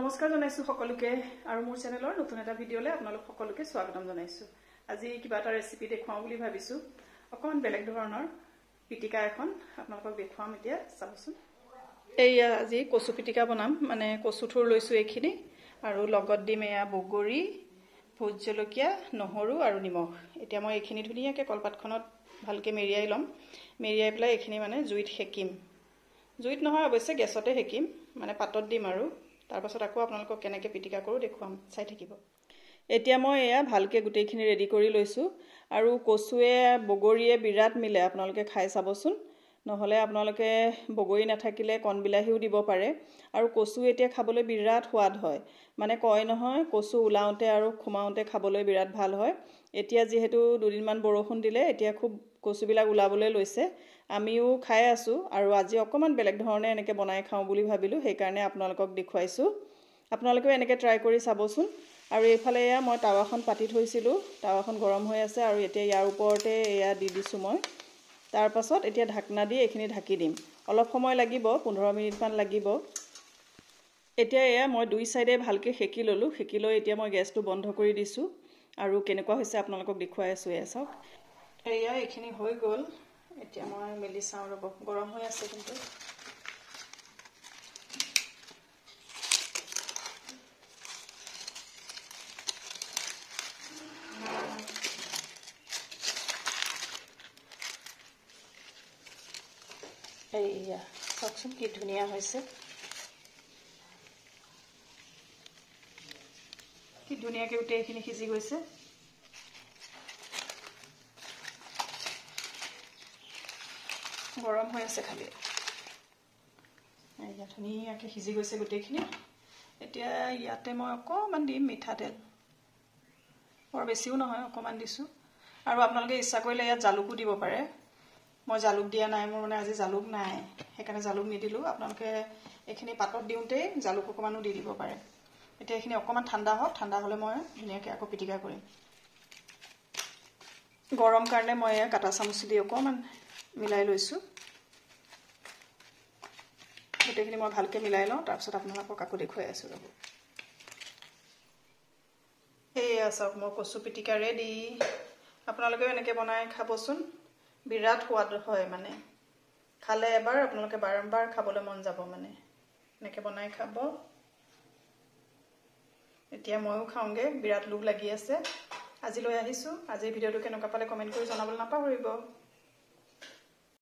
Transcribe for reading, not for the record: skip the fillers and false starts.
নমস্কাৰ জনাইছো সকলোকে আৰু মোৰ চেনেলৰ নতুন এটা ভিডিঅলে আপোনালোক সকলোকে স্বাগতম জনাইছো। আজি কিবা এটা ৰেচিপি দেখুৱাম বুলি ভাবিছো। অকমান বেলেগ ধৰণৰ পিটিকা এখন আপোনালোকক দেখুৱাম এতিয়া চাবচোন। এইয়া আজি কচু পিটিকা বনাম, মানে কচু থুৰ লৈছো এইখিনি আৰু লগত দিম এয়া বগৰী, ভোট জলকীয়া, নহৰু আৰু নিমখ। এতিয়া মই এইখিনি ধুনীয়াকৈ কলপাতখনত ভালকৈ মেৰিয়াই ল'ম। মেৰিয়াই পেলাই এইখিনি মানে জুইত সেকিম। জুইত নহয় অৱশ্যে গেছতে সেকিম, মানে পাতত দিম আৰু তাৰ পাছত আকৌ আপোনালোকক কেনেকৈ পিটিকা কৰোঁ দেখুৱাম, চাই থাকিব। এতিয়া মই এয়া ভালকৈ গোটেইখিনি ৰেডি কৰি লৈছোঁ আৰু কচুৱে বগৰীয়ে বিৰাট মিলে, আপোনালোকে খাই চাবচোন। নহ'লে আপোনালোকে বগৰী নাথাকিলে কণবিলাহীও দিব পাৰে। আৰু কচু এতিয়া খাবলৈ বিৰাট সোৱাদ হয়, মানে কয় নহয় কচু ওলাওঁতে আৰু খুমাওঁতে খাবলৈ বিৰাট ভাল হয়। এতিয়া যিহেতু দুদিনমান বৰষুণ দিলে, এতিয়া খুব কচুবিলাক ওলাবলৈ লৈছে, আমিও খাই আছোঁ আৰু আজি অকণমান বেলেগ ধৰণে এনেকৈ বনাই খাওঁ বুলি ভাবিলোঁ, সেইকাৰণে আপোনালোকক দেখুৱাইছোঁ। আপোনালোকেও এনেকৈ ট্ৰাই কৰি চাবচোন। আৰু এইফালে এয়া মই টাৱাখন পাতি থৈছিলোঁ, টাৱাখন গৰম হৈ আছে আৰু এতিয়া ইয়াৰ ওপৰতে এয়া দি দিছোঁ মই। তাৰ পাছত এতিয়া ঢাকনা দি এইখিনি ঢাকি দিম। অলপ সময় লাগিব, 15 মিনিটমান লাগিব। এতিয়া এয়া মই দুই চাইডে ভালকৈ সেকি ল'লোঁ। সেকি লৈ এতিয়া মই গেছটো বন্ধ কৰি দিছোঁ আৰু কেনেকুৱা হৈছে আপোনালোকক দেখুৱাই আছোঁ। এয়া চাওক, এয়া এইখিনি হৈ গ'ল। এতিয়া মই মেলি চাওঁ ৰ'ব, গৰম হৈ আছে কিন্তু। এইয়া চাওকচোন কি ধুনীয়া হৈছে, কি ধুনীয়াকৈ গোটেইখিনি সিজি গৈছে। গৰম হৈ আছে খালি। এয়া ধুনীয়াকৈ সিজি গৈছে গোটেইখিনি। এতিয়া ইয়াতে মই অকণমান দিম মিঠাতেল, বৰ বেছিও নহয়, অকণমান দিছোঁ। আৰু আপোনালোকে ইচ্ছা কৰিলে ইয়াত জালুকো দিব পাৰে। মই জালুক দিয়া নাই, মোৰ মানে আজি জালুক নাই, সেইকাৰণে জালুক নিদিলোঁ। আপোনালোকে এইখিনি পাতত দিওঁতেই জালুক অকণমানো দি দিব পাৰে। এতিয়া এইখিনি অকণমান ঠাণ্ডা হওক, ঠাণ্ডা হ'লে মই ধুনীয়াকৈ আকৌ পিটিকা কৰিম। গৰম কাৰণে মই এয়া কাটা চামুচি দি অকণমান মিলাই লৈছোঁ। গোটেইখিনি মই ভালকৈ মিলাই লওঁ, তাৰপিছত আপোনালোকক আকৌ দেখুৱাই আছোঁ ৰ'ব। এয়া চাওক, মোৰ কচু পিটিকা ৰেডি। আপোনালোকেও এনেকৈ বনাই খাবচোন, বিৰাট সোৱাদ হয়। মানে খালে এবাৰ আপোনালোকে বাৰম্বাৰ খাবলৈ মন যাব, মানে এনেকৈ বনাই খাব। এতিয়া ময়ো খাওঁগৈ, বিৰাট লোভ লাগি আছে। আজিলৈ আহিছোঁ। আজিৰ ভিডিঅ'টো কেনেকুৱা পালে কমেণ্ট কৰি জনাবলৈ নাপাহৰিব।